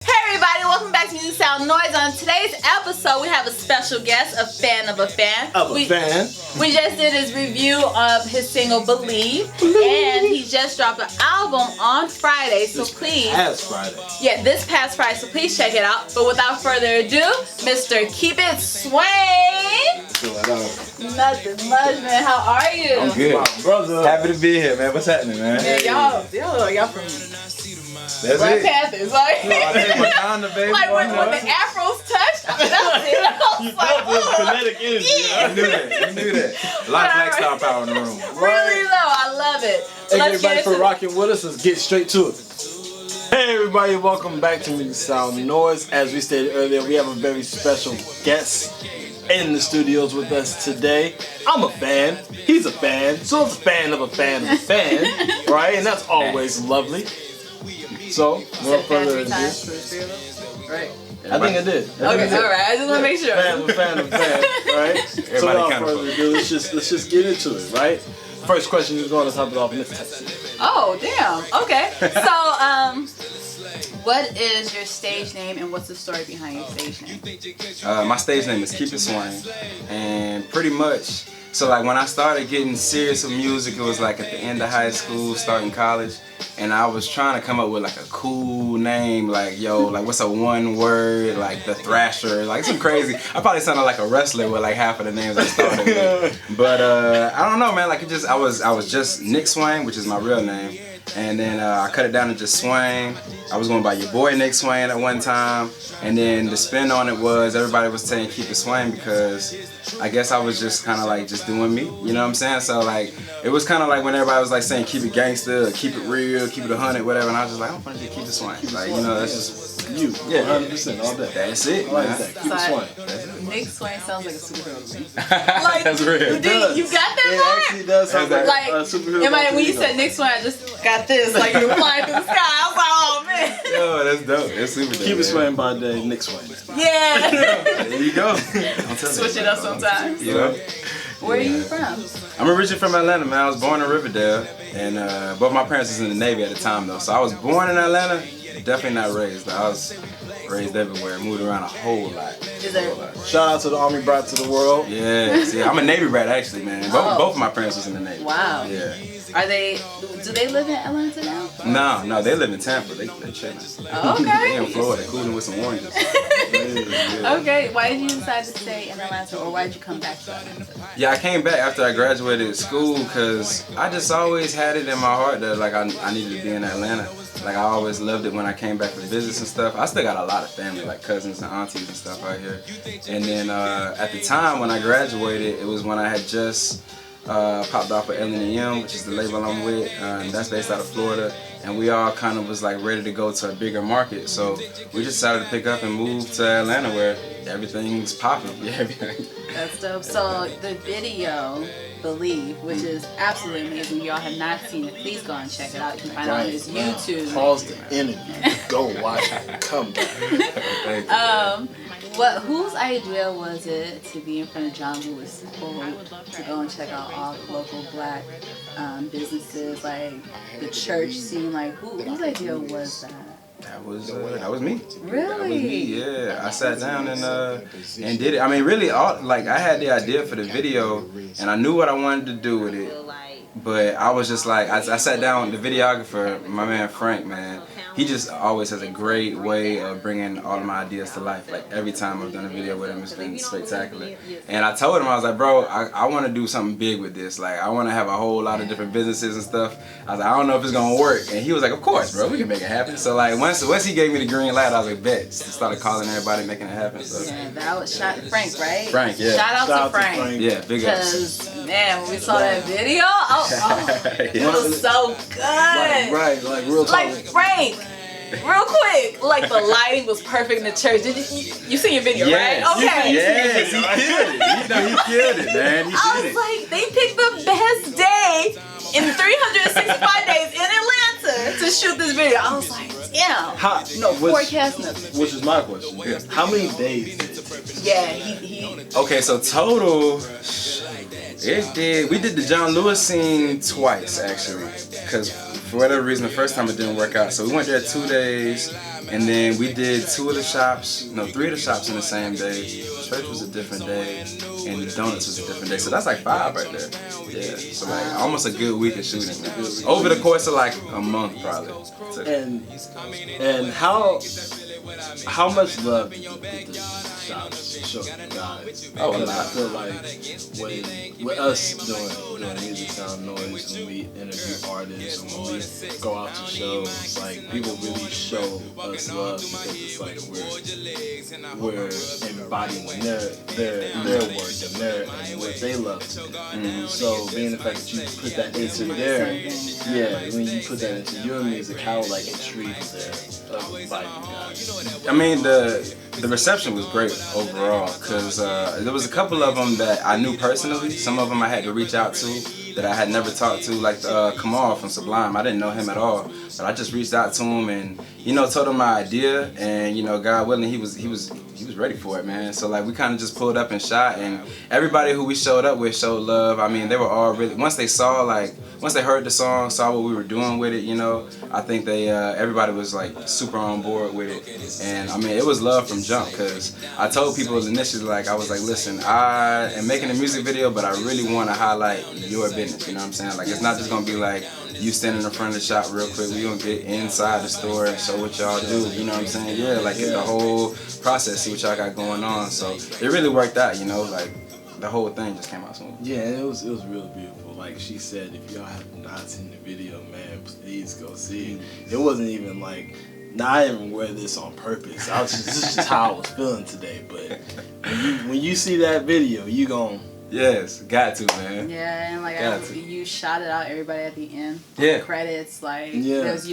Hey everybody, welcome back to MusicSoundNoise. On today's episode, we have a special guest, a fan of a fan. We just did his review of his single Believe, and he just dropped an album on Friday, so please. This past Friday, so please check it out. But without further ado, Mr. Keep It Swain. Nothing much, man. How are you? I'm good. Brother. Happy to be here, man. What's happening, man? Man, y'all from That's Black it. Panthers, like, I take my time to baby. like when the afros touched, that was it. I was like, That's kinetic energy. yeah. You knew that. A lot of black star power in the room. Really low, I love it. Thank Let's everybody get for into rocking with us. Let's get straight to it. Hey everybody, welcome back to MusicSoundNoise. As we stated earlier, we have a very special guest in the studios with us today. I'm a fan, he's a fan, so it's a fan of a fan of a fan, right? And that's always lovely. So, without further ado, right. I think I did. Okay, alright, I just want to make sure. Fan of a fan of a fan, right? So without further ado, let's just get into it, right? First question is going to top it off in this text. Oh, damn. Okay. So, what is your stage name and what's the story behind your stage name? My stage name is Keep It Swain, and pretty much, so like when I started getting serious with music, it was like at the end of high school, starting college, and I was trying to come up with like a cool name, like like what's a one word, like the Thrasher, like some crazy. I probably sounded like a wrestler with like half of the names I started with, but I don't know, man. Like I was just Nick Swain, which is my real name. And then I cut it down to just Swain. I was going by your boy Nick Swain at one time. And then the spin on it was everybody was saying Keep It Swain because I guess I was just kind of like just doing me. You know what I'm saying? So like it was kind of like when everybody was like saying keep it gangster, keep it real, keep it 100, whatever. And I was just like, I'm gonna Keep It Swain. Like, you know, that's just you. Yeah, 100% all day. That's it, I like man. that. Keep it Swain. Nick Swain sounds like a superhero to me. Like, that's real. You got that It actually does sound like like, a superhero. when you said Nick Swain, I just got this, like you were flying through the sky. I was like, oh man. Yo, that's dope. That's super dope. Keep it Swain by day, Nick Swain. Yeah. There you go. Switch it up sometimes. You know? Where are you from? I'm originally from Atlanta, man. I was born in Riverdale, and both my parents was in the Navy at the time, though. So I was born in Atlanta, definitely not raised. I was raised everywhere, moved around a whole lot. Shout out to the Army brat to the world. Yeah, see, I'm a Navy brat actually, man. Both of my parents was in the Navy. Wow. Yeah. Do they live in Atlanta now? No, they live in Tampa. They chilling. Oh, okay. They in Florida, cooling with some oranges. Okay, why did you decide to stay in Atlanta, or why did you come back to Atlanta? Yeah, I came back after I graduated school because I just always had it in my heart that like I needed to be in Atlanta. Like I always loved it when I came back for business and stuff. I still got a lot of family, like cousins and aunties and stuff out here. And then at the time when I graduated, it was when I had just popped off with L&M, which is the label I'm with. And that's based out of Florida. And we all kind of was like ready to go to a bigger market. So we just decided to pick up and move to Atlanta where everything's popping. Yeah, That's dope. So the video, Believe, which is absolutely amazing. Y'all have not seen it, please go and check it out. You can find it on his YouTube. Pause the interview. Go watch it. Come back. Whose idea was it to be in front of John Lewis to go and check out all the local black businesses, like the church scene? Like whose idea was that? That was me. Really? That was me. Yeah, I sat down and did it. I mean, really, I had the idea for the video, and I knew what I wanted to do with it. But I was just like, I sat down with the videographer, my man Frank, man. He just always has a great way of bringing all of my ideas to life. Like every time I've done a video with him, it's been spectacular. And I told him, I was like, bro, I want to do something big with this. Like I want to have a whole lot of different businesses and stuff. I was like, I don't know if it's gonna work. And he was like, of course, bro, we can make it happen. So like once he gave me the green light, I was like, bet. Just started calling everybody, making it happen. So. Yeah, that was Frank, right? Frank, yeah. Shout out to Frank. Yeah, big ups. Because man, when we saw that video, it was so good. Right, like real talk. Like Frank. Real quick, like the lighting was perfect in the church. Did you see your video, right? Okay. Yes, he killed it. He killed it, man. I was like, they picked the best day in 365 days in Atlanta to shoot this video. I was like, damn. Forecast nothing. Which is my question. Yeah. How many days did it take? Yeah, he. Okay, so total, we did the John Lewis scene twice actually, because for whatever reason the first time it didn't work out. So we went there 2 days, And then we did 3 of the shops in the same day. Church was a different day, and the donuts was a different day. So that's like 5 right there. Yeah, so like almost a good week of shooting, man. Over the course of like a month, probably. And how much love did the shops show you guys? Oh, a lot. I feel like with us doing MusicSoundNoise, when we interview artists and when we go out to shows, like people really show us love because it's like we're embodying their work and what they love to do. Mm-hmm. So being the fact that you put that into when you put that into your music, how like intrigued by you guys? I mean, the reception was great overall, because there was a couple of them that I knew personally. Some of them I had to reach out to that I had never talked to, like Kamal from Sublime. I didn't know him at all, but I just reached out to him and told him my idea, and God willing, he was ready for it, man. So like we kind of just pulled up and shot, and everybody who we showed up with showed love. I mean, they were all really, once they heard the song, saw what we were doing with it, I think everybody was like super on board with it. And I mean, it was love from jump, because I told people initially, like, I was like, listen, I am making a music video, but I really want to highlight your business, you know what I'm saying? Like, it's not just going to be like you standing in front of the shop real quick. We going to get inside the store and show what y'all do, you know what I'm saying? Yeah, like the whole process, see what y'all got going on. So it really worked out, like the whole thing just came out smooth. Yeah, it was really beautiful. Like she said, if y'all have not seen the video, man, please go see it. It wasn't even like, I didn't even wear this on purpose. This is just how I was feeling today. But when you see that video, you gon'. Yes, got to, man. Yeah, and like you shot it out, everybody at the end. Yeah. Credits, like there's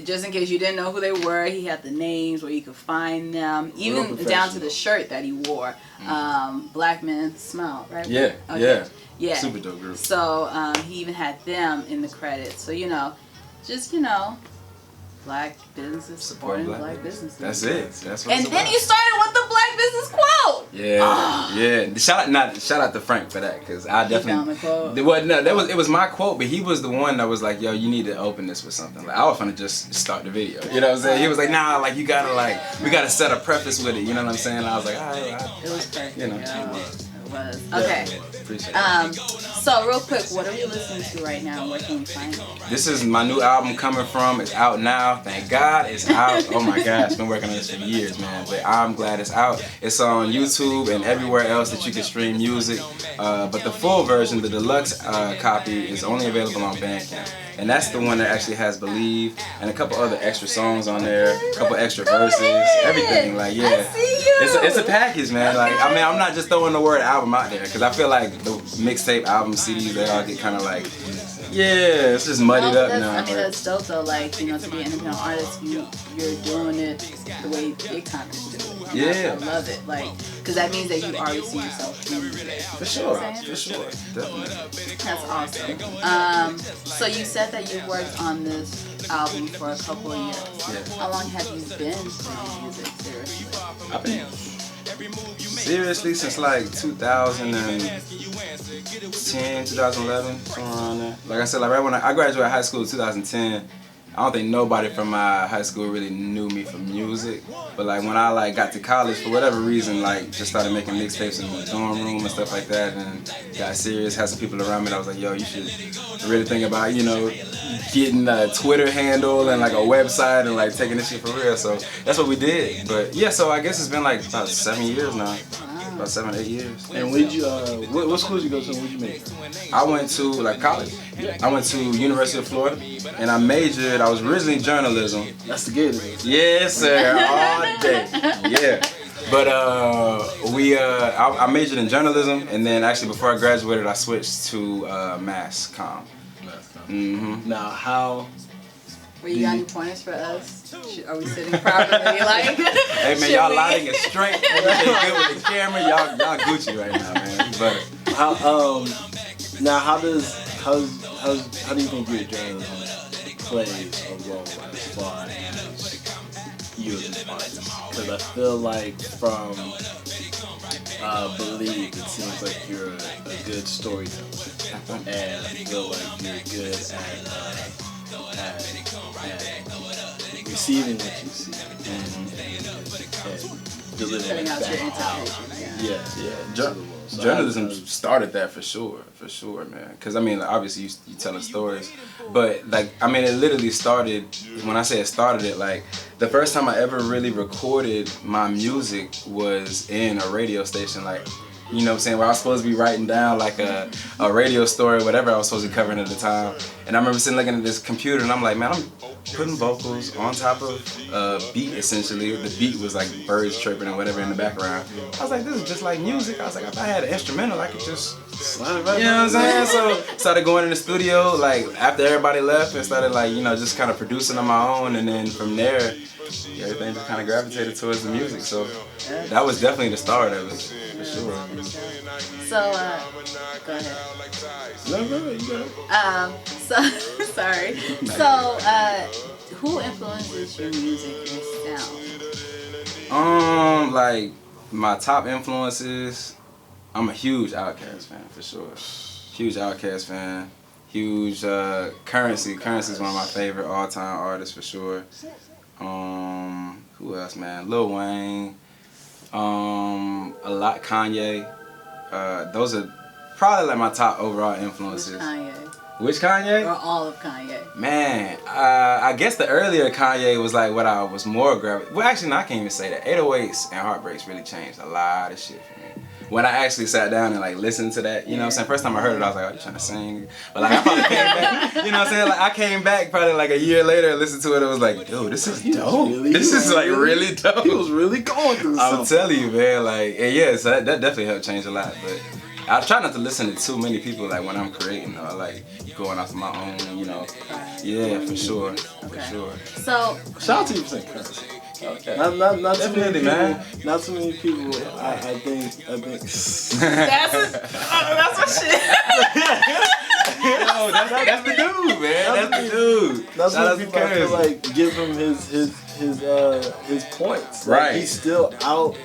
just in case you didn't know who they were, he had the names where you could find them, even down to the shirt that he wore. Black Men Smile, right? Yeah, okay. Yeah. Super dope group. So he even had them in the credits. So black businesses supporting black businesses. That's it. That's what. And then you started with the black business quote. Yeah. Shout out to Frank for that, because I definitely. Found the quote. It was my quote, but he was the one that was like, yo, you need to open this with something. Like, I was gonna just start the video. You know what I'm saying? He was like, nah, like you gotta we gotta set a preface with it. You know what I'm saying? And I was like, all right. It was perfect. It was. Okay. Appreciate it. So real quick, what are we listening to right now? Where can we find it? This is my new album coming from. It's out now. Thank God it's out. Oh my gosh, been working on this for years, man. But I'm glad it's out. It's on YouTube and everywhere else that you can stream music. But the full version, the deluxe copy, is only available on Bandcamp. And that's the one that actually has Believe and a couple other extra songs on there, a couple extra verses, everything. Like, yeah. I see you. It's a package, man. Like, I mean, I'm not just throwing the word album out there, because I feel like the mixtape album CDs, they all get kind of like, it's just muddied up now. I mean, that's dope though. Like, to be an independent artist, you're doing it the way big time is doing it. Yeah. I love it. Like, because that means that you already see yourself doing it. For sure. Definitely. That's awesome. So you said that you worked on this album for a couple of years. Yeah. How long have you been doing music seriously? I've been seriously since like 2010, 2011, somewhere around there. Like I said, like right when I graduated high school in 2010, I don't think nobody from my high school really knew me for music. But like when I got to college, for whatever reason, just started making mixtapes in the dorm room and stuff like that, and got serious, had some people around me that was like, yo, you should really think about, getting a Twitter handle and like a website and taking this shit for real. So that's what we did. But yeah, so I guess it's been like about 7 years now. About 7 or 8 years. And what school did you go to and what did you make? I went to college. I went to University of Florida, and I was originally journalism. That's the good. Yes, sir, all day. Yeah. But I majored in journalism, and then actually before I graduated, I switched to mass comm. Mm-hmm. Now, how? You got any pointers for us? Are we sitting properly? Hey man, y'all lighting it straight. Everything good with the camera. Y'all Gucci right now, man. But now how do you think your journalism plays a role as far as you as an artist? Because I feel like from Believe, it seems like you're a good storyteller, and I feel like you're good at receiving what you see. And delivering Putting out your back. interpretation. Journalism started that for sure, man. Because I mean, like, obviously you telling stories, but like I mean, it literally started. When I say it started, it like the first time I ever really recorded my music was in a radio station, like. You know what I'm saying? Where I was supposed to be writing down like a radio story, whatever I was supposed to be covering at the time. And I remember sitting looking at this computer and I'm like, man, I'm putting vocals on top of a beat essentially. The beat was like birds chirping and whatever in the background. I was like, this is just like music. I was like, if I had an instrumental, I could just slide it right. You know what I'm saying? So started going in the studio like after everybody left and started like, you know, just kind of producing on my own. And then from there, everything just kind of gravitated towards the music. So that was definitely the start of it, for sure. So, go ahead. No, you got it. So, sorry. So, who influences your music, your sound? Like my top influences, I'm a huge Outkast fan, for sure. Huge Outkast fan. Huge Currency. Currency is one of my favorite all-time artists, for sure. Who else, man? Lil Wayne. A lot Kanye. Those are probably like my top overall influences. Which Kanye? Or all of Kanye? Man, I guess the earlier Kanye was like what I was more well, actually, no, I can't even say that. 808s and Heartbreaks really changed a lot of shit for me. When I actually sat down and like listened to that, you know what I'm saying? First time I heard it, I was like, oh, you trying to sing? But like I probably came back, you know what I'm saying? Like I came back probably like a year later and listened to it, it was like, dude, this is dope. This is like really dope. He was really going through something. I'm telling you, man, like, and yeah, so that definitely helped change a lot, but I try not to listen to too many people like when I'm creating or like going off of my own, you know. Yeah, for sure. For sure. So shout out to you for saying Currency. Okay. Not too many people, man. Not too many people. I think. that's what shit. Yo, that's the dude, man. That's the dude. That's what people I feel like give him his points. Like, right. He's still out.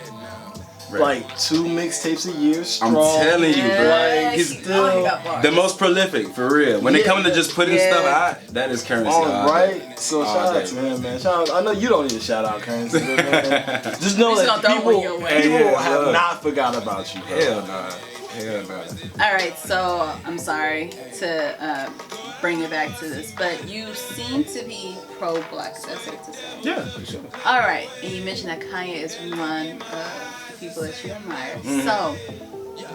Like 2 mixtapes a year strong. I'm telling you, bro. Like, he's still the most prolific, for real. When it comes to just putting stuff out, that is Currency. All right. So shout out to him, man. Shout out. I know you don't need to shout out Currency, but man, just know that people have not forgot about you. Bro. Hell no. Hell no. All right, so I'm sorry to bring it back to this, but you seem to be pro-black, is that safe to say? Yeah, for sure. All right, and you mentioned that Kanye is one of the people that you admire. Mm-hmm. So,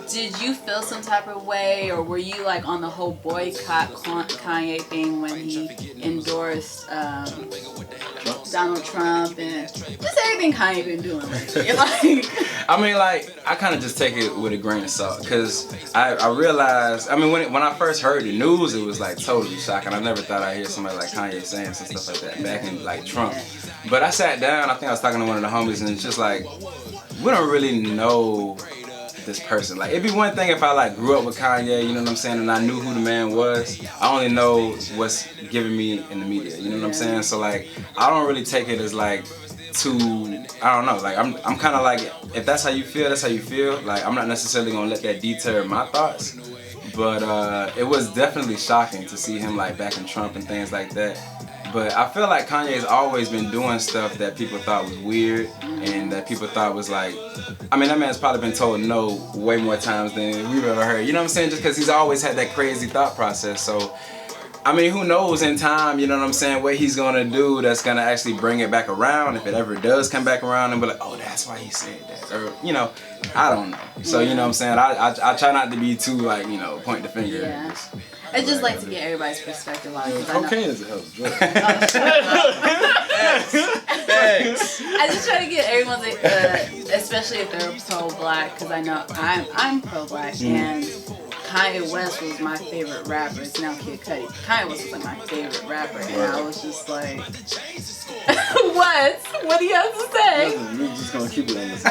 did you feel some type of way, or were you like on the whole boycott Kanye thing when he endorsed Donald Trump and just everything Kanye been doing lately? Like, I mean, like, I kind of just take it with a grain of salt, because I realized, I mean, when I first heard the news, it was like totally shocking. I never thought I'd hear somebody like Kanye saying some stuff like that back in like Trump. But I sat down, I think I was talking to one of the homies, and it's just like, we don't really know this person. Like, it'd be one thing if I like grew up with Kanye, you know what I'm saying, and I knew who the man was. I only know what's given me in the media, you know what I'm saying? So like, I don't really take it as like too, I don't know, like I'm kind of like, if that's how you feel, that's how you feel. Like, I'm not necessarily gonna let that deter my thoughts, but it was definitely shocking to see him like backing Trump and things like that. But I feel like Kanye's always been doing stuff that people thought was weird and that people thought was like, I mean, that man's probably been told no way more times than we've ever heard. You know what I'm saying? Just because he's always had that crazy thought process. So, I mean, who knows in time, you know what I'm saying, what he's going to do that's going to actually bring it back around, if it ever does come back around, and be like, oh, that's why he said that. Or, you know, I don't know. So, you know what I'm saying? I try not to be too, like, you know, point the finger. Yeah. I just like to get everybody's perspective on it. Cocaine is a hell of a drug. Thanks. I just try to get everyone's, especially if they're pro-black, because I know I'm pro-black, and Kanye West was my favorite rapper. It's now Kid Cudi. Kanye West was like my favorite rapper, and I was just like, what? What do you have to say? We're just gonna keep it on this.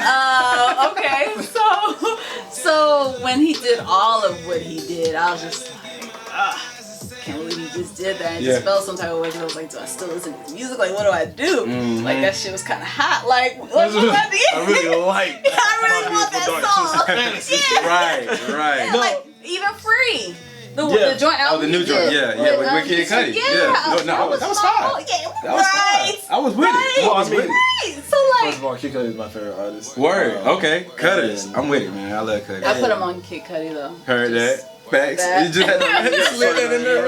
Okay. So when he did all of what he did, I was just like, can't believe he just did that. I just felt some type of way. I was like, do I still listen to his music? Like, what do I do? Mm-hmm. Like, that shit was kind of hot. Like, what do I do? I really like. I really want that song. Yeah. Right. Yeah, no. Like, even Free. The joint album. Oh, the new joint. Yeah, with Kid Cudi. Yeah. That was fire. That was fire. I was with it. I was with it. Right. So like. First of all, Kid Cudi is my favorite artist. Word. Okay. Cudi. I'm with it, man. I love Cudi. I put him on Kid Cudi though. Heard that. Facts. You just had to slip that in there.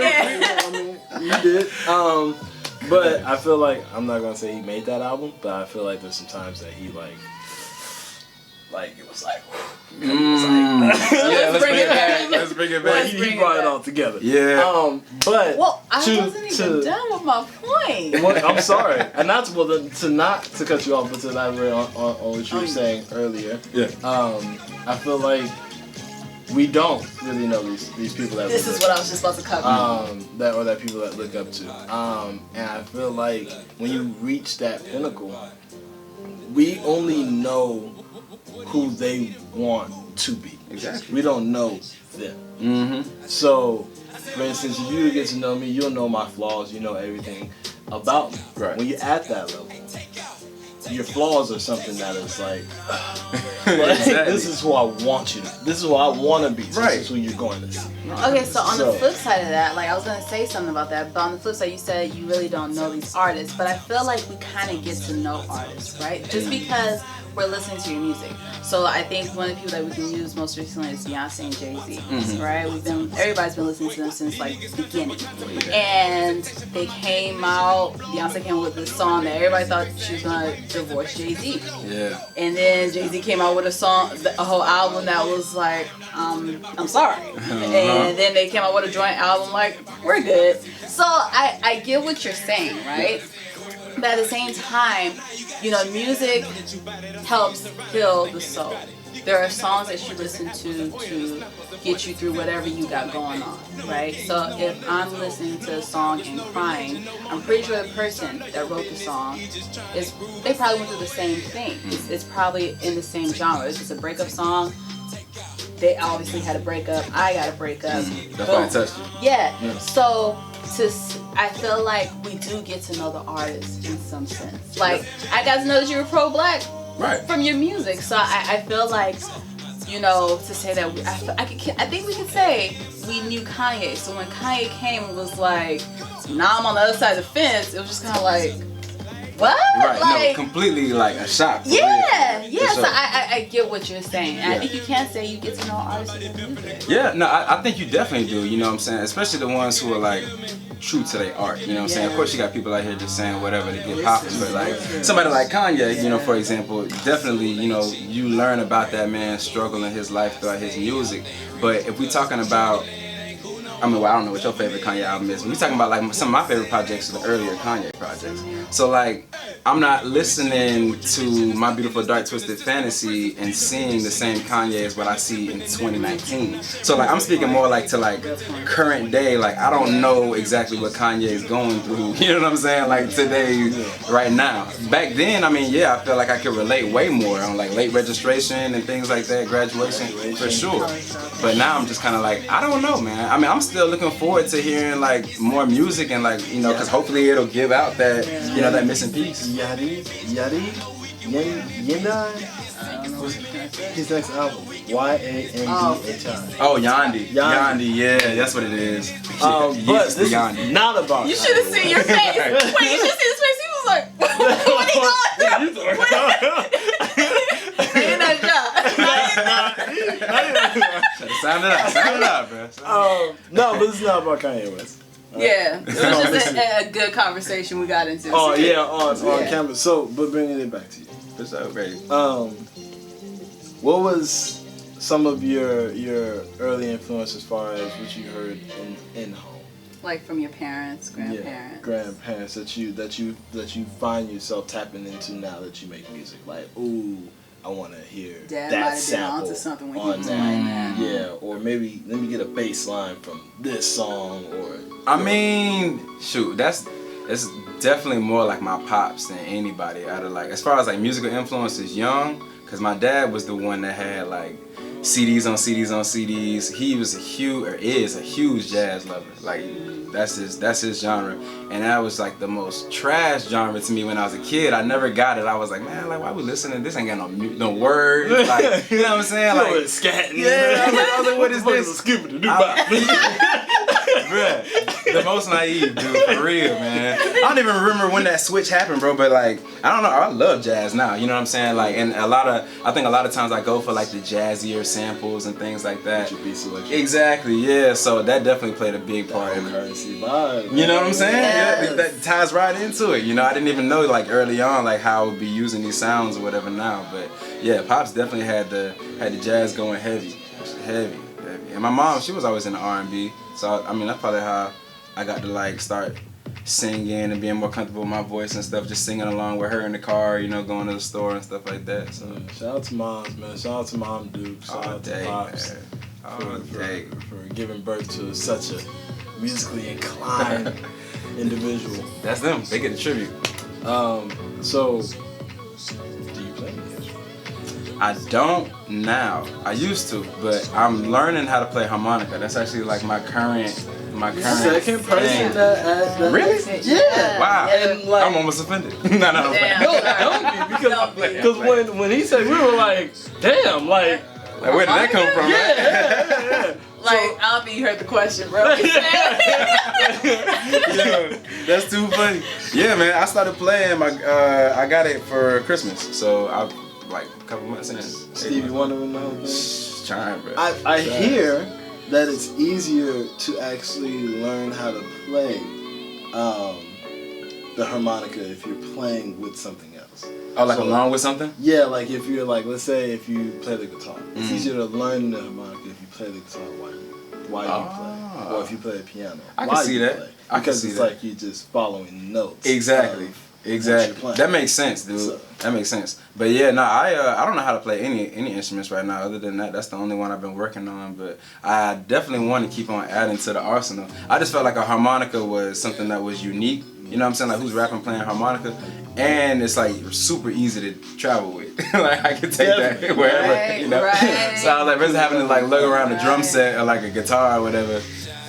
I mean, you did. But I feel like, I'm not gonna say he made that album, but I feel like there's some times that he like it was like, yeah, let's bring it back. Let's bring it back. He brought it all together. Yeah. But I wasn't even done with my point. I'm sorry, and that's to cut you off, but to elaborate on what you were saying earlier. Yeah. I feel like we don't really know these people that. This is what I was just about to cover. That people that look up to. And I feel like when you reach that pinnacle, we only know who they want to be. Exactly. We don't know them. Mm-hmm. So, for instance, if you get to know me, you'll know my flaws. You know everything about me. Right. When you're at that level, your flaws are something that is like, exactly. This is who I want you to. This is who I want to be. Right. This is who you're going to see. Okay, so on the flip side of that, like I was gonna say something about that, but on the flip side, you said you really don't know these artists, but I feel like we kind of get to know artists, right? Just because we're listening to your music. So I think one of the people that we can use most recently is Beyonce and Jay-Z, right? Everybody's been listening to them since like the beginning, and they came out. Beyonce came out with this song that everybody thought she was gonna divorce Jay-Z. Yeah. And then Jay-Z came out with a whole album that was like, I'm sorry. And then they came out with a joint album like, we're good. So I get what you're saying, right? But at the same time, you know, music helps heal the soul. There are songs that you listen to get you through whatever you got going on, right? So if I'm listening to a song and crying, I'm pretty sure the person that wrote the song they probably went through the same thing. It's probably in the same genre. If it's a breakup song, they obviously had a breakup. I got a breakup. That's why I touched you. Yeah. So I feel like we do get to know the artist in some sense. Like I got to know that you were pro-black from your music. So I feel like, you know, to say that I think we could say we knew Kanye. So when Kanye came, it was like, now I'm on the other side of the fence. It was just kind of like, what? Right, like, no, completely like a shock. Yeah. Sure. So I get what you're saying. And I think you can say you get to know artists in your music. Yeah, no, I think you definitely do, you know what I'm saying? Especially the ones who are like true to their art, you know what I'm saying? Of course you got people out here just saying whatever to get popular, but like somebody like Kanye, you know, for example, definitely, you know, you learn about that man's struggle in his life throughout his music. But if we're talking about, I mean, well, I don't know what your favorite Kanye album is. We're talking about like some of my favorite projects are the earlier Kanye projects. So like, I'm not listening to My Beautiful Dark Twisted Fantasy and seeing the same Kanye as what I see in 2019. So like, I'm speaking more like to like current day. Like, I don't know exactly what Kanye is going through. You know what I'm saying? Like today, right now. Back then, I mean, yeah, I feel like I could relate way more on like late registration and things like that, graduation, for sure. But now I'm just kind of like, I don't know, man. I mean, I'm still looking forward to hearing like more music and like, you know, because hopefully it'll give out that, you know, that missing piece. Yenda. His next album, Y-A-N-D-H-I. Oh, Yandi, yeah, that's what it is. But this is not about. You should have seen your face. Wait, you should see his face. He was like, what are you going through? Ain't that job? Sound it out, bro. No, but it's not about Kanye West. Yeah, it was just a good conversation we got into. Oh yeah, on camera. So, but bringing it back to you. It's so great. What was some of your early influence as far as what you heard in home? Like from your parents, grandparents. Yeah, grandparents that you find yourself tapping into now that you make music. Like, ooh, I want to hear Dad that sample something when on he was that. Yeah, or maybe let me get a bass line from this song. Or I mean, shoot, it's definitely more like my pops than anybody out of like, as far as like musical influences young, because my dad was the one that had like CDs on CDs on CDs. He was is a huge jazz lover. Like that's his genre, and that was like the most trash genre to me when I was a kid. I never got it. I was like, man, like why we listening? This ain't got no words. Like, you know what I'm saying? Like scatting. Yeah, I was like, what is this? bruh. The most naive, dude, for real, man. I don't even remember when that switch happened, bro, but like, I don't know, I love jazz now, you know what I'm saying? Like, and I think a lot of times I go for like the jazzier samples and things like that. Your beat selection. Exactly, yeah, so that definitely played a big part in it. Currency vibe. You know what I'm saying? Yes. Yeah, that ties right into it. You know, I didn't even know like early on like how I would be using these sounds or whatever now, but yeah, Pops definitely had the jazz going heavy. And my mom, she was always in the R&B, so I mean that's probably how I got to like start singing and being more comfortable with my voice and stuff, just singing along with her in the car, you know, going to the store and stuff like that. So shout out to moms, man. Shout out to Mom Duke. Shout out to Pops for giving birth to such a musically inclined individual. That's them. They get the tribute. So do you play any instrument? I don't now. I used to, but I'm learning how to play harmonica. That's actually like my current second person that really? Yeah. Wow. And like, I'm almost offended. No. Damn. Don't be, because when he said, we were like, damn, like where did that come from? Yeah. Like, I don't think you heard the question, bro. Yo, that's too funny. Yeah, man. I started playing. I got it for Christmas, so I like a couple months in. Stevie Wonder and all that. Trying, bro. I hear that it's easier to actually learn how to play the harmonica if you're playing with something else. Oh, like along with something? Yeah, like if you're like, let's say if you play the guitar, it's easier to learn the harmonica if you play the guitar while you play, or if you play the piano. I can see that. Because it's like you're just following notes. Exactly. That makes sense, dude. So. That makes sense. But yeah, no, I don't know how to play any instruments right now. Other than that, that's the only one I've been working on. But I definitely want to keep on adding to the arsenal. I just felt like a harmonica was something that was unique. You know what I'm saying? Like, who's rapping playing harmonica? And it's like super easy to travel with. Like, I can take that wherever, right, you know? Right. So I was like, rather having to like lug around a drum set or like a guitar or whatever.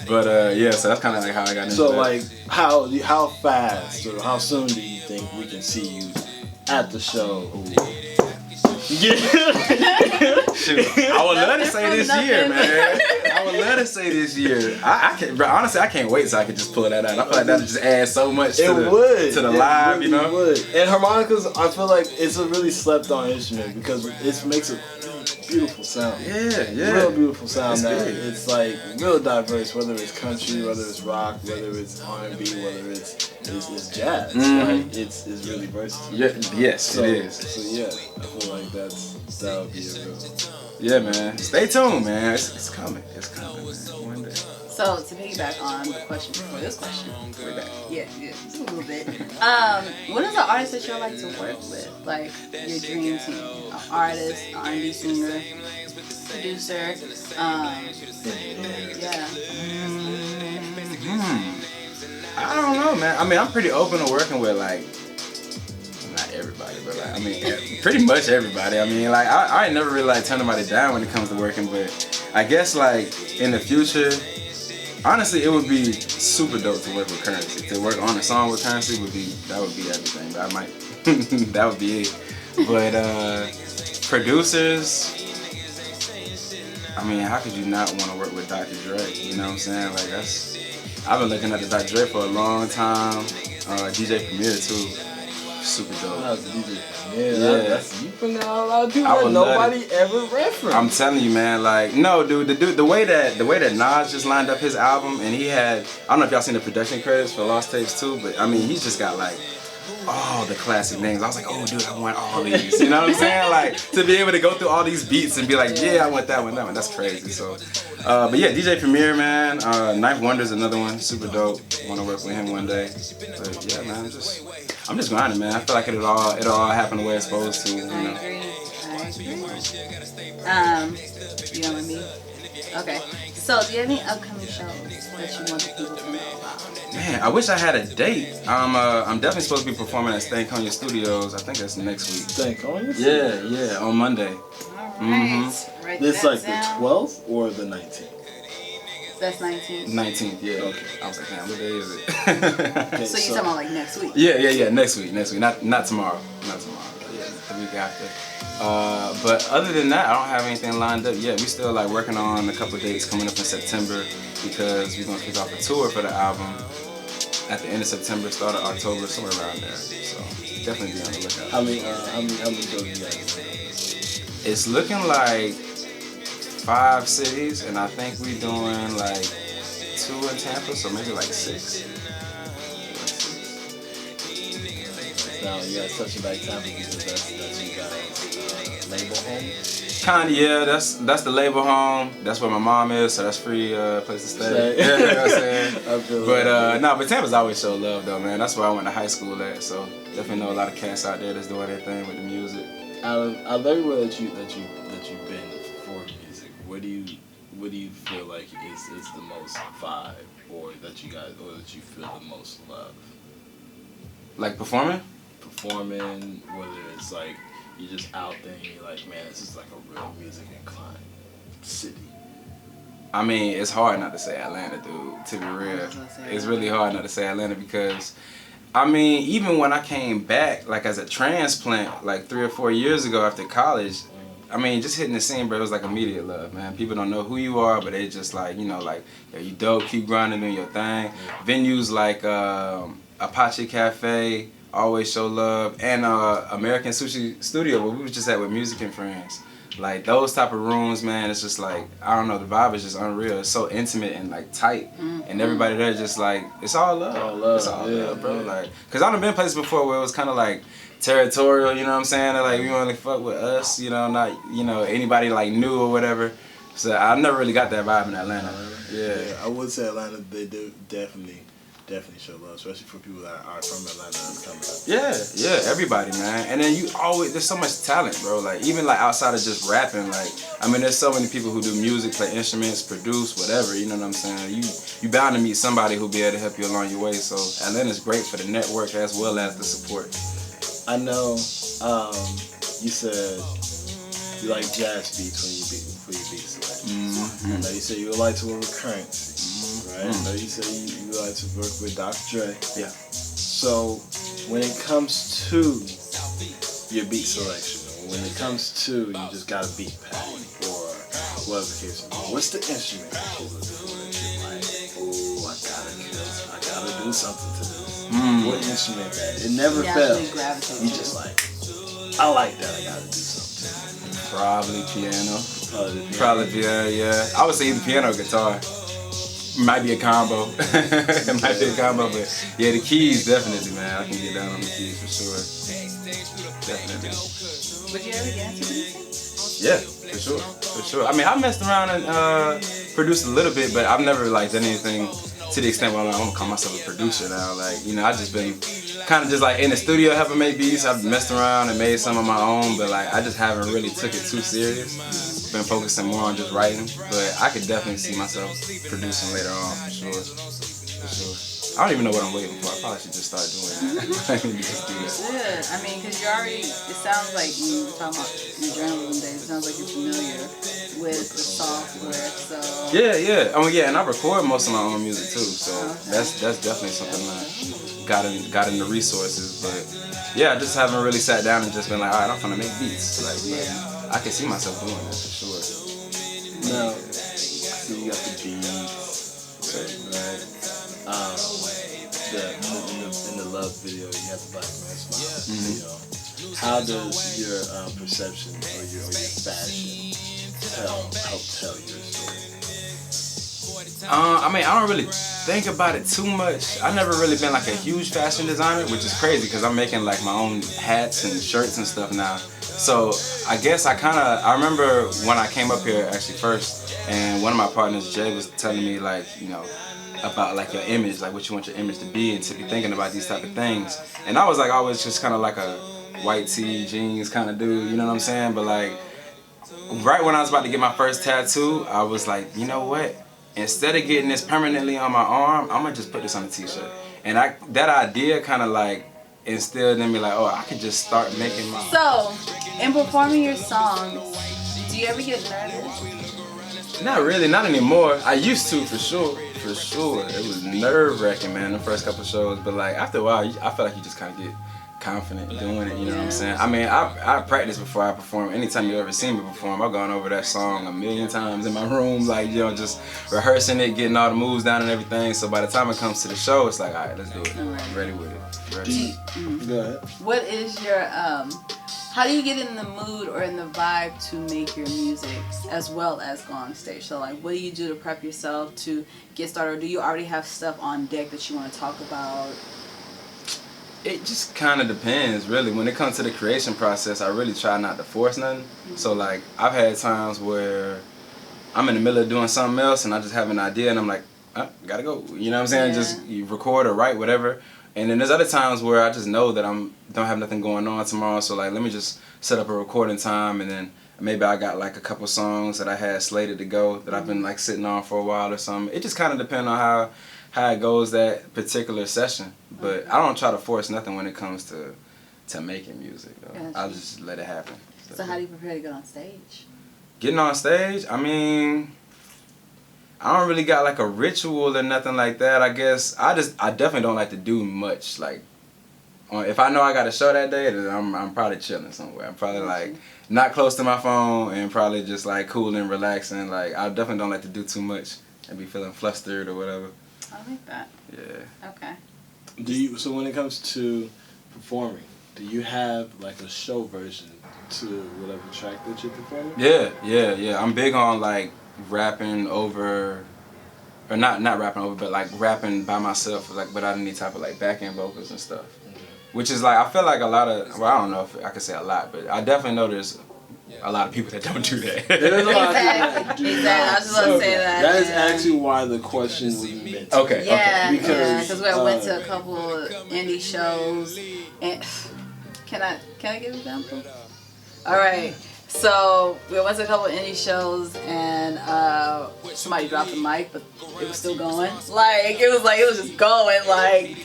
But yeah, so that's kind of like how I got into So that. like, how fast or how soon do you think we can see you at the show? Yeah. Shoot, I would love to say this year, man. I would love to say this year. I can't, bro, honestly, I can't wait so I can just pull that out. I feel like that would just add so much to the live, you know? Would. And harmonicas, I feel like it's a really slept on instrument because it makes a beautiful sound. Yeah. Real beautiful sound. It's like real diverse, whether it's country, whether it's rock, whether it's R&B, whether it's jazz. Like it's really versatile. Yeah, yes, it is. So yeah, I feel like that would be a real. Yeah, man. Stay tuned, man. It's coming. It's coming, man. One day. So to piggyback on the question before this question, yeah, just a little bit. What is an artist that you like to work with? Like your dream team, an artist, R&B singer, producer. I don't know, man. I mean, I'm pretty open to working with like. Not everybody, but like, I mean, pretty much everybody. I mean, like, I ain't never really like turn anybody down when it comes to working, but I guess like in the future, honestly, it would be super dope to work with Currency. To work on a song with Currency would be everything. But I might, that would be it. But producers, I mean, how could you not want to work with Dr. Dre? You know what I'm saying? Like I've been looking at the Dr. Dre for a long time. DJ Premier too. Super dope. That's you putting out a lot of people that nobody ever referenced. I'm telling you, man. Like, no, dude. The way that Nas just lined up his album, and he had, I don't know if y'all seen the production credits for Lost Tapes too, but I mean, he's just got like all the classic names. I was like, oh, dude, I want all these. You know what I'm saying? Like, to be able to go through all these beats and be like, yeah, I want that one. That's crazy. So, but yeah, DJ Premier, man. Ninth Wonder's another one. Super dope. Want to work with him one day. But yeah, man, I'm just grinding, man. I feel like it'll all happen the way it's supposed to. You know? I agree. You know what I mean? Okay. So, do you have any upcoming shows that you want the people to know about? Man, I wish I had a date. I'm definitely supposed to be performing at Stankonia Studios. I think that's next week. Stankonia? Yeah, on Monday. Alright. Write This that like down. the 12th or the 19th? That's 19. 19th, yeah. Okay. I was like, man, what day is it? Okay, So you're talking about like next week? Yeah. Next week. Not tomorrow. Not tomorrow. Yeah. the week after. But other than that, I don't have anything lined up yet. We still like working on a couple of dates coming up in September because we're gonna kick off a tour for the album at the end of September, start of October, somewhere around there. So definitely be on the lookout. How many shows you guys? It's looking like 5 cities, and I think we're doing like 2 in Tampa, so maybe like 6. Now you guys touching back Tampa because that's you guys label home. Kinda, yeah. That's the label home. That's where my mom is, so that's free place to stay. Yeah, you know what I'm saying? But Tampa's always show love though, man. That's where I went to high school at, so definitely know a lot of cats out there that's doing their thing with the music. Out of everywhere that you've been for music, what do you feel like is the most vibe, or that you feel the most love? Like performing, whether it's like you're just out there and you're like, man, this is like a real music inclined city. I mean, it's hard not to say Atlanta, dude. To be real, it's really hard not to say Atlanta because, I mean, even when I came back, like as a transplant, like 3 or 4 years ago after college, I mean, just hitting the scene, bro, it was like immediate love, man. People don't know who you are, but they just like, you know, like, yo, you dope, keep grinding, doing your thing. Venues like Apache Cafe always show love, and American Sushi Studio, where we was just at with Music and Friends. Like those type of rooms, man, it's just like, I don't know, the vibe is just unreal. It's so intimate and like tight, and everybody there just like, it's all love. It's all love, bro. Yeah. Like, cause I done been places before where it was kind of like territorial, you know what I'm saying? They're like, we only fuck with us, you know, not, you know, anybody like new or whatever. So I never really got that vibe in Atlanta. Yeah, I would say Atlanta, they do definitely show love, especially for people that are from Atlanta that's coming up. Yeah, everybody, man. And then there's so much talent, bro. Like, even like outside of just rapping, like, I mean, there's so many people who do music, play instruments, produce, whatever, you know what I'm saying? You bound to meet somebody who'll be able to help you along your way. So Atlanta's great for the network as well as the support. I know, you said you like jazz beats when you beat select. I know you said you would like to work with Currency. Right? I know you say you like to work with Dr. Dre. Yeah. So when it comes to your beat selection, or when it comes to you just got a beat pad or whatever the case may be, what's the instrument that you look for that you're like, oh, I gotta do something to this? What instrument that? It never fails. You just like, I like that, I gotta do something. Probably piano. Probably piano, yeah. I would say either piano or guitar. Might be a combo. It might be a combo, but yeah, the keys definitely, man. I can get down on the keys for sure. Definitely. Would you ever get into music? Yeah, for sure. I mean, I messed around and produced a little bit, but I've never like done anything to the extent where I'm gonna call myself a producer now. Like, you know, I just been kind of just like in the studio helping make beats. I've messed around and made some of my own, but like I just haven't really took it too serious. Been focusing more on just writing, but I could definitely see myself producing later on for sure. I don't even know what I'm waiting for. I probably should just start doing that. I need to just do that. Good. I mean, because it sounds like when you were talking about your journalism days, it sounds like you're familiar with the software, so. Yeah. Oh yeah, and I record most of my own music too, so that's definitely something that got in the resources. But yeah, I just haven't really sat down and just been like, all right, I'm gonna make beats. Like, I can see myself doing that for sure. Now, so you got the beats, right? In the love video, you have the Black Man Smile video. How does your perception or your fashion help tell your story? I mean, I don't really think about it too much. I've never really been like a huge fashion designer, which is crazy because I'm making like my own hats and shirts and stuff now. So I guess I remember when I came up here actually first, and one of my partners, Jay, was telling me like, you know, about like your image, like what you want your image to be and to be thinking about these type of things. And I was like always just kind of like a white tee, jeans kind of dude, you know what I'm saying? But like right when I was about to get my first tattoo, I was like, you know what? Instead of getting this permanently on my arm, I'm gonna just put this on a t-shirt. And that idea kind of like instilled in me like, oh, I could just start making my. So, in performing your songs, do you ever get nervous? Not really, not anymore. I used to, for sure. It was nerve-wracking, man, the first couple shows. But like after a while, I feel like you just kind of confident doing it, you know what I'm saying? I mean, I practice before I perform. Anytime you ever seen me perform, I've gone over that song a million times in my room, like, you know, just rehearsing it, getting all the moves down and everything. So by the time it comes to the show, it's like, all right, let's do it. I'm ready with it. Ready. Go ahead. What is your, how do you get in the mood or in the vibe to make your music as well as go on stage? So like, what do you do to prep yourself to get started? Or do you already have stuff on deck that you want to talk about? It just kind of depends, really. When it comes to the creation process, I really try not to force nothing. So like, I've had times where I'm in the middle of doing something else and I just have an idea and I'm like, gotta go. You know what I'm saying? Just you record or write, whatever. And then there's other times where I just know that don't have nothing going on tomorrow, so like let me just set up a recording time, and then maybe I got like a couple songs that I had slated to go that I've been like sitting on for a while or something. It just kind of depends on how it goes that particular session. But I don't try to force nothing when it comes to making music. Though. I'll just let it happen. So how do you prepare to get on stage? Getting on stage, I mean, I don't really got like a ritual or nothing like that. I guess I definitely don't like to do much. Like, if I know I got a show that day, then I'm probably chilling somewhere. I'm probably like not close to my phone and probably just like cool and relaxing. Like, I definitely don't like to do too much and be feeling flustered or whatever. I like that. Yeah. Okay. So when it comes to performing, do you have like a show version to whatever track that you're performing? Yeah. I'm big on like rapping over, or not rapping over, but like rapping by myself, like without any type of like back end vocals and stuff. Which is like, I feel like a lot of, well, I don't know if I could say a lot, but I definitely know there's a lot of people that don't do that. There's a lot of people that do Exactly. I was just want to say that. That is actually why the question was meant. Okay. Yeah, Because we went to a couple indie shows, and can I give an example? All right. So we went to a couple indie shows and somebody dropped the mic, but it was still going. Like it was just going. Like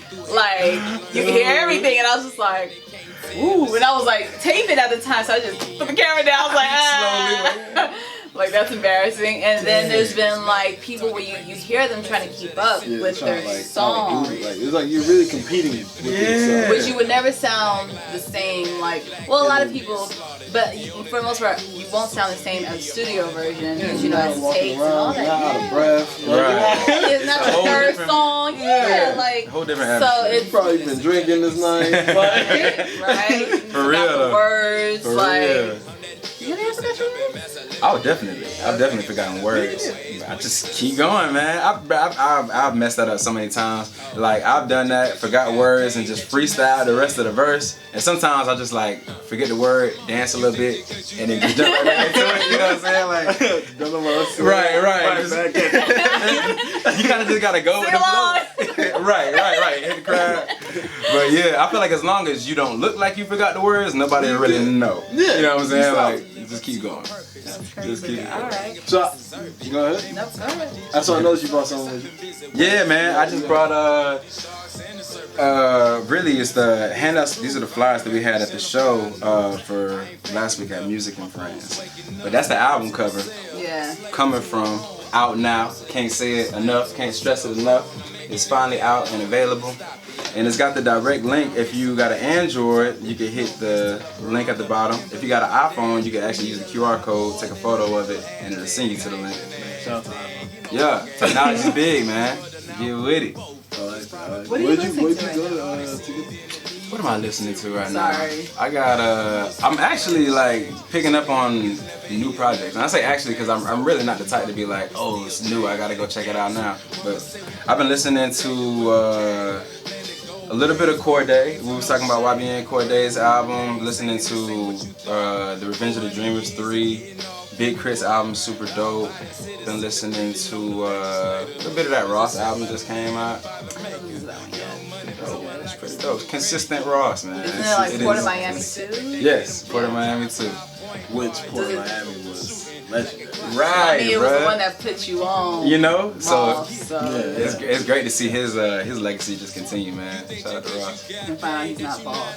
you could hear everything, and I was just like, ooh. And I was like taping at the time, so I just put the camera down. I was like, like that's embarrassing. And then there's been like people where you hear them trying to keep up with their song. It's like you're really competing with yourself. Which you would never sound the same. Like, well, a lot of people. But for the most part, you won't sound the same as the studio version because you know it's takes and all that. Not out of breath. Right. It's not the third song. Yeah, like whole different. So it's probably been drinking this night. right. For real. The words for like. Real. You never forgot your words? I've definitely forgotten words. I just keep going, man. I've messed that up so many times. Like, I've done that, forgot words, and just freestyle the rest of the verse. And sometimes I just like forget the word, dance a little bit, and then just jump right back into it. You know what I'm saying? Like, don't know what else to right. You kind of just gotta go with the flow. right. Hit the crowd. But yeah, I feel like as long as you don't look like you forgot the words, nobody really know. Yeah. You know what I'm saying? Like, just keep going. Just keep All right. So, go ahead. Nope, go ahead. That's what I noticed you brought something with you. Yeah, man. I just brought really it's the handouts. These are the flyers that we had at the show for last week at Music and Friends. But that's the album cover. Yeah. Coming from out now. Can't say it enough. Can't stress it enough. It's finally out and available. And it's got the direct link. If you got an Android, you can hit the link at the bottom. If you got an iPhone, you can actually use the QR code, take a photo of it, and it'll send you to the link. Shout out to iPhone. Yeah, technology's big, man. Get with it. What are you listening to? What am I listening to right now? Sorry. I got I'm actually like picking up on new projects. And I say actually because I'm really not the type to be like, oh, it's new, I gotta go check it out now. But I've been listening to a little bit of Corday. We was talking about YBN Corday's album, listening to The Revenge of the Dreamers 3, Big Crit's album, super dope. Been listening to a little bit of that Ross album just came out. It's pretty dope. Consistent Ross, man. Isn't it like Port of Miami too? Yes, Port of Miami too. Which Port of Miami was legendary. Right, I mean, it was the one that put you on. You know, Ross, so. Yeah, it's great to see his legacy just continue, man. Shout out to Ross. And find out he's not bald.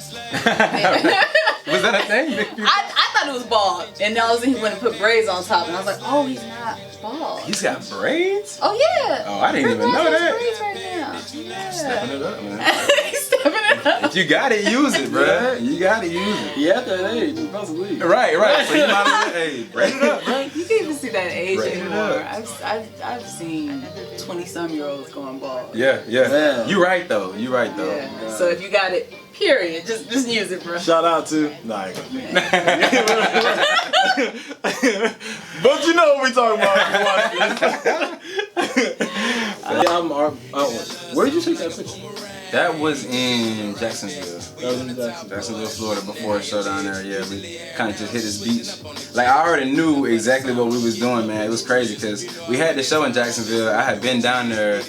Was that a thing? I thought it was bald, and then all of a sudden he went and put braids on top, and I was like, oh, he's not bald. He's got braids? Oh yeah. Oh, I didn't even know that. Braids right now. Yeah. Stepping it up, man. He's stepping it up. It you gotta use it, bro. Yeah. You gotta use it. Yeah, at that age, you're supposed to leave. Right. So you might as well, hey, break it up, bro. You can't even see that age Break it anymore. up. I've seen 20-some-year-olds going bald. Yeah. Yeah. You right though. Yeah. So if you got it, period, just use it, bro. Shout out to. Nah, I ain't gonna but you know what we talking about. Yeah, I'm where did you take that picture? That was in Jacksonville. That was in Jacksonville, Florida, before a show down there. Yeah, we kind of just hit this beach. Like, I already knew exactly what we was doing, man. It was crazy because we had the show in Jacksonville. I had been down there,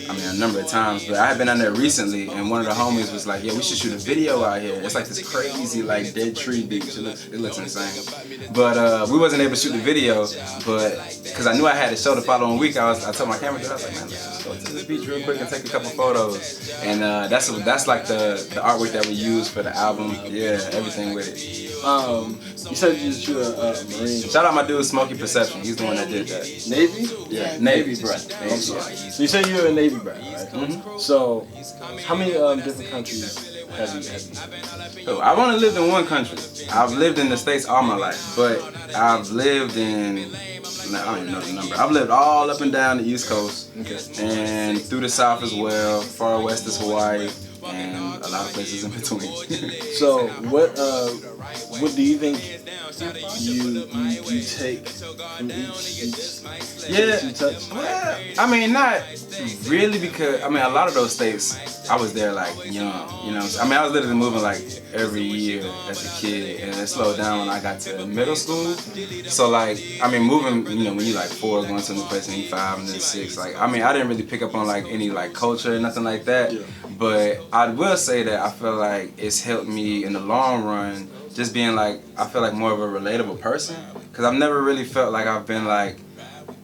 I mean, a number of times, but I had been down there recently, and one of the homies was like, yeah, we should shoot a video out here. It's like this crazy, like, dead tree beach. It looks insane. But we wasn't able to shoot the video, but because I knew I had a show the following week, I told my camera dude, I was like, man, let's just go to this beach real quick and take a couple photos. And that's like the artwork that we use for the album. Yeah, everything with it. You said you shoot a Marine. Shout out my dude Smokey Perception. He's the one that did that. Navy? Yeah, Navy brat. I'm sorry. So you said you're a Navy brat, right? Mm-hmm. So how many different countries have you been? So I've only lived in one country. I've lived in the States all my life, but I've lived in, I don't even know the number. I've lived all up and down the East Coast, and through the South as well. Far west is Hawaii, and a lot of places in between. So what do you think you take from each Yeah, you touch? well, I mean, not really, because I mean, a lot of those states I was there like young, you know. I mean, I was literally moving like every year as a kid, and it slowed down when I got to middle school. So like, I mean, moving, you know, when you like 4, going to a new place, and you 5, and then 6. Like, I mean, I didn't really pick up on like any like culture or nothing like that. Yeah. But I will say that I feel like it's helped me in the long run, just being like, I feel like more of a relatable person, because I've never really felt like I've been like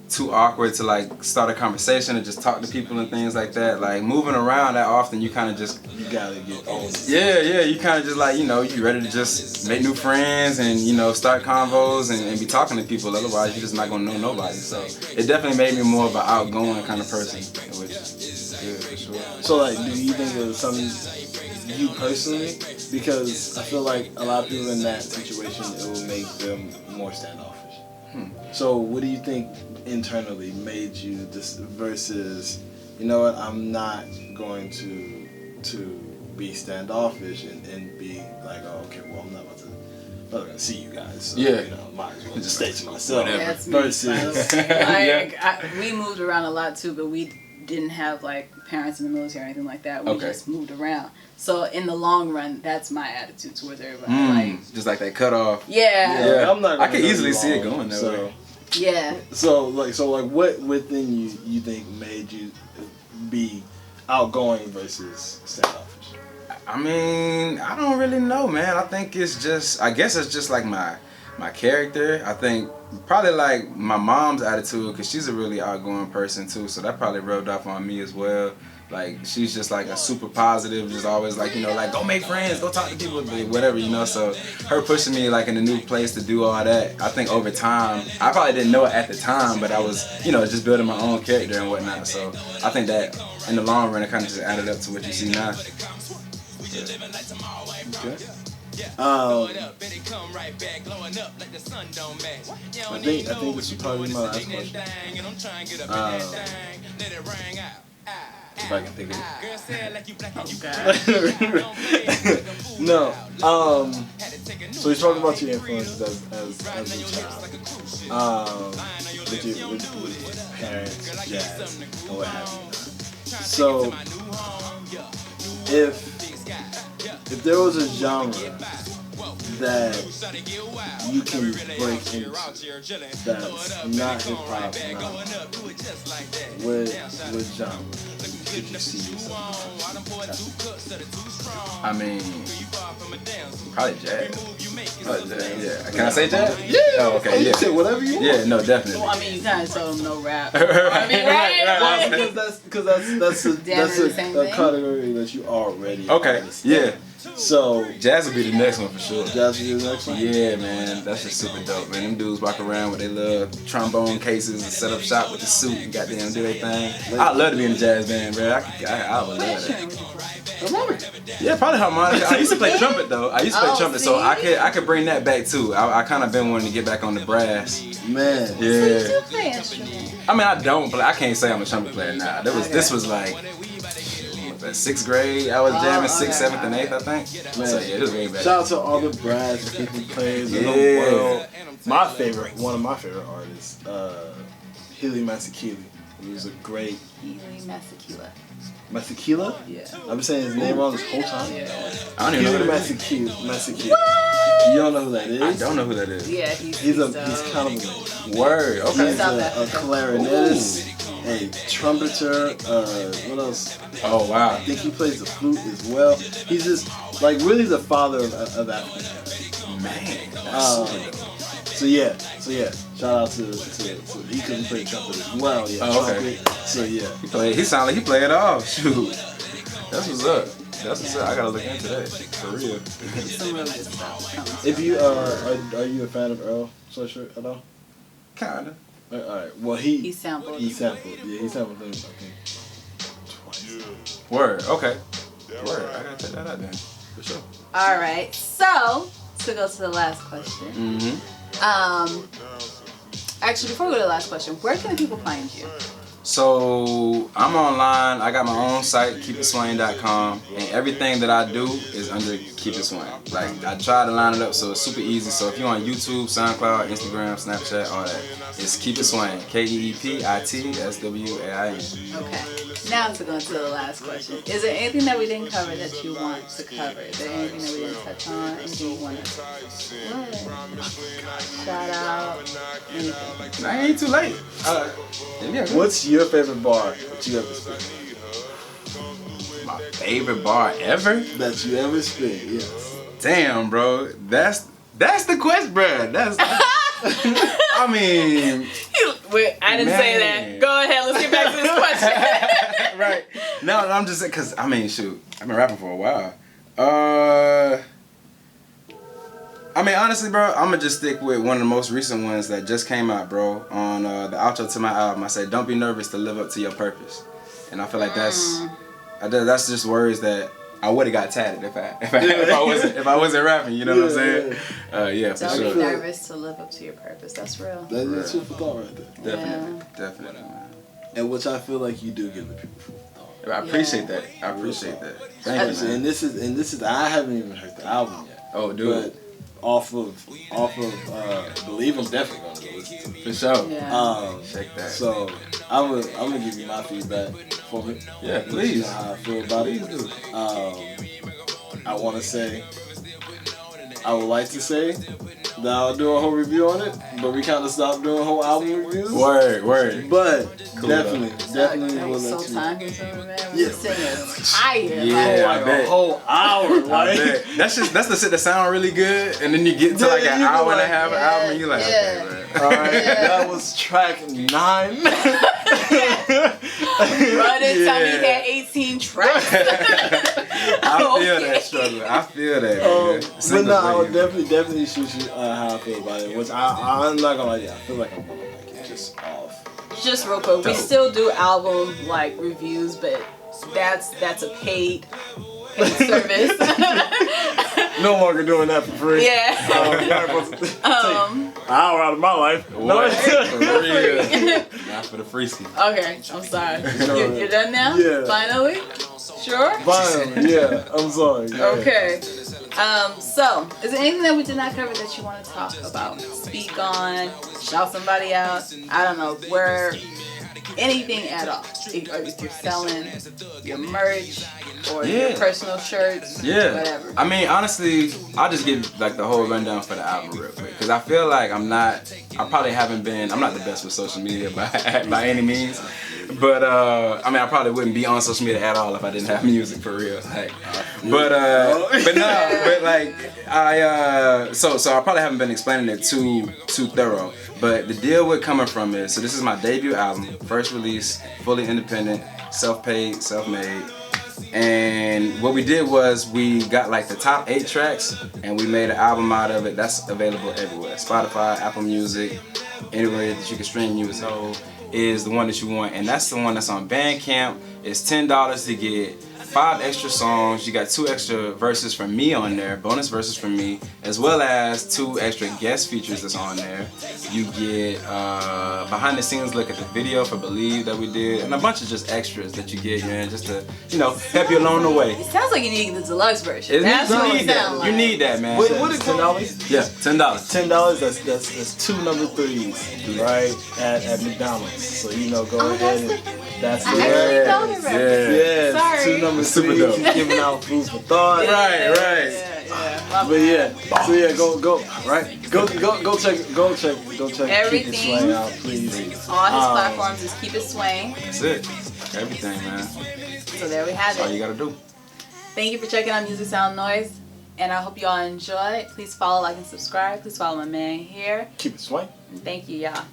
too awkward to like start a conversation or just talk to people and things like that. Like, moving around that often, you kind of just, You gotta get on. yeah, you kind of just like, you know, you ready to just make new friends and, you know, start convos and be talking to people. Otherwise, you're just not gonna know nobody. So it definitely made me more of an outgoing kind of person, which is good for sure. So like, do you think it was something you personally? Because I feel like a lot of people in that situation, it will make them more standoffish. So what do you think internally made you this versus, you know what, I'm not going to be standoffish and be like, oh, okay, well, I'm not gonna see you guys. So, Yeah. You know, might as well just stay to myself. That's me. Versus, We moved around a lot too, but we didn't have like parents in the military or anything like that. We just moved around. So in the long run, that's my attitude towards everybody. Like, just like that cutoff. yeah. I'm not. I can gonna easily be see it long, going that so. way. Yeah. So what within you think made you be outgoing versus standoffish? I mean, I don't really know, man. I think it's just, I guess it's just like my character. I think probably like my mom's attitude, because she's a really outgoing person too, so that probably rubbed off on me as well. Like, she's just like a super positive, just always like, you know, like, go make friends, go talk to people, whatever, you know. So her pushing me like in a new place to do all that, I think over time, I probably didn't know it at the time, but I was, you know, just building my own character and whatnot. So I think that in the long run, it kind of just added up to what you see now. Okay. I think this would probably be my last question. If I can think of it. No. So we talked about your influences as a child. With parents, jazz, and what have you. So if there was a genre that you can break into that's not hip hop, what genre could you see yourself? I mean, probably jazz. Yeah. Can I say jazz? Yeah. Oh, okay. You Yeah. say whatever you want. Yeah. No, definitely. Well, I mean, you kind of told them no rap. I mean, Right. Because that's a category that you already Okay. understand. Yeah. So Jazz would be the next one for sure. jazz will be the next one. Yeah, man, that's just super dope, man. Them dudes walk around with their little trombone cases and set up shop with the suit and goddamn do their thing. I'd love to be in a jazz band, bro. I would love that. Harmonica. Yeah, probably harmonica. I used to play trumpet though. I used to play trumpet, so I could bring that back too. I kind of been wanting to get back on the brass. Man. So you do play instruments? I mean, I don't, but I can't say I'm a trumpet player now. This was like 6th grade. I was jamming 6th, 7th, and 8th, I think. Man. So yeah, it was way better. Shout out to all the brass people players in the world. One of my favorite artists, Healy Masekela. He was a great. Healy Masekela. Masekela? Yeah. I've been saying his name wrong this whole time. Yeah. I don't even know. Masekela. You don't know who that is? I don't know who that is. Yeah, he's kind of a word. Okay. He's a clarinetist, a trumpeter. What else? Oh wow. I think he plays the flute as well. He's just like really the father of African music. Man. So yeah. Shout out to he couldn't play trumpet as well. Yeah. Oh, okay. Trumpet. So yeah. He sound like he played it off. Shoot. That's what's up. I gotta look into that for real. Some really good stuff. If you are you a fan of Earl Sweatshirt at all? Kinda. All right. Well, he sampled. Yeah, he sampled them. Okay. Twice. Word. Okay. Word. I gotta check that out then. For sure. All right. So to go to the last question. Mm-hmm. Actually, before we go to the last question, where can people find you? So I'm online. I got my own site, keepitswain.com, and everything that I do is under Keep It Swain. Like I try to line it up so it's super easy. So if you're on YouTube, SoundCloud, Instagram, Snapchat, all that, it's Keep It Swain. KeepitSwain. Okay. Now to go into the last question. Is there anything that we didn't cover that you want to cover? Is there anything that we didn't touch on? Anything you want to shout out? Anything? I ain't too late. What's your favorite bar that you ever spit? My favorite bar ever? That you ever spit, yes. Damn, bro. That's the question, bro. That's. I mean. Wait, I didn't say that. Go ahead, let's get back to this question. Right. No, I'm just saying, because, I mean, shoot, I've been rapping for a while. I mean, honestly, bro, I'm going to just stick with one of the most recent ones that just came out, bro, on the outro to my album. I say, don't be nervous to live up to your purpose. And I feel like that's just words that I would have got tatted if I wasn't rapping, you know what I'm saying? Yeah, for sure. Don't be nervous to live up to your purpose. That's real. That's food for thought right there. Definitely, man. And which I feel like you do give the people food for thought. I appreciate that. Thank you, man. And this is I haven't even heard the album yet. Oh, dude. But off of Believe, I'm definitely gonna go listen to it. For sure. Yeah. Check that. So I'm gonna give you my feedback for it. Yeah, please. You know how I feel about it. I want to say, I would like to say that I'll do a whole review on it, but we kind of stopped doing whole album reviews. Word. But cool definitely That will was let so you. time consuming, man. We Yeah. were sitting there tired. Yeah. Like I bet. a whole hour. I Like, bet. That's the shit that sound really good, and then you get to like an Yeah, hour and a like, half an album, and you're like, okay, man. all right, that was track 9. Brother, tell me he had 18 tracks. I feel that struggle. I feel that. But no, I would definitely shoot you how I feel about it. Which I'm not gonna lie, I feel like I'm gonna like it just off. Just real quick, we still do album like reviews, but that's a paid service. No longer doing that for free. Yeah. An hour out of my life. What? For real. Not for the free ski. Okay, I'm sorry. You're done now? Yeah. Finally? Sure? Finally, yeah. I'm sorry. Yeah. Okay. So, is there anything that we did not cover that you want to talk about? Speak on, shout somebody out, I don't know, where, anything at all. If you're selling your merch or your personal shirts, whatever. I mean, honestly, I'll just give like the whole rundown for the album real quick. Because I feel like I'm not the best with social media by any means. But I mean, I probably wouldn't be on social media at all if I didn't have music for real. Like, but I probably haven't been explaining it too thorough. But the deal with coming from is, so this is my debut album, first release, fully independent, self-paid, self-made. And what we did was we got like the top 8 tracks and we made an album out of it that's available everywhere. Spotify, Apple Music, anywhere that you can stream music. So is the one that you want, and that's the one that's on Bandcamp. It's $10 to get 5 extra songs. You got 2 extra verses from me on there, bonus verses from me, as well as 2 extra guest features that's on there. You get behind the scenes look at the video for Believe that we did, and a bunch of just extras that you get, man, just to, you know, help you along the way. It sounds like you need the deluxe version. You need that. Like. You need that, man. What is $10? Yeah, $10. $10. That's 2 number 3s, right? At McDonald's. So you know, go ahead and that's I actually know the reference. Yeah, Sorry. 2 number 3s. Giving out food for thought. Right. But yeah, so yeah, go right. Go check everything. Keep It Swain out, please. All his platforms is Keep It Swain. That's it. Everything, man. So there we have That's all it. you gotta do. Thank you for checking out Music Sound Noise, and I hope you all enjoy. Please follow, like, and subscribe. Please follow my man here. Keep It Swain. And thank you, y'all.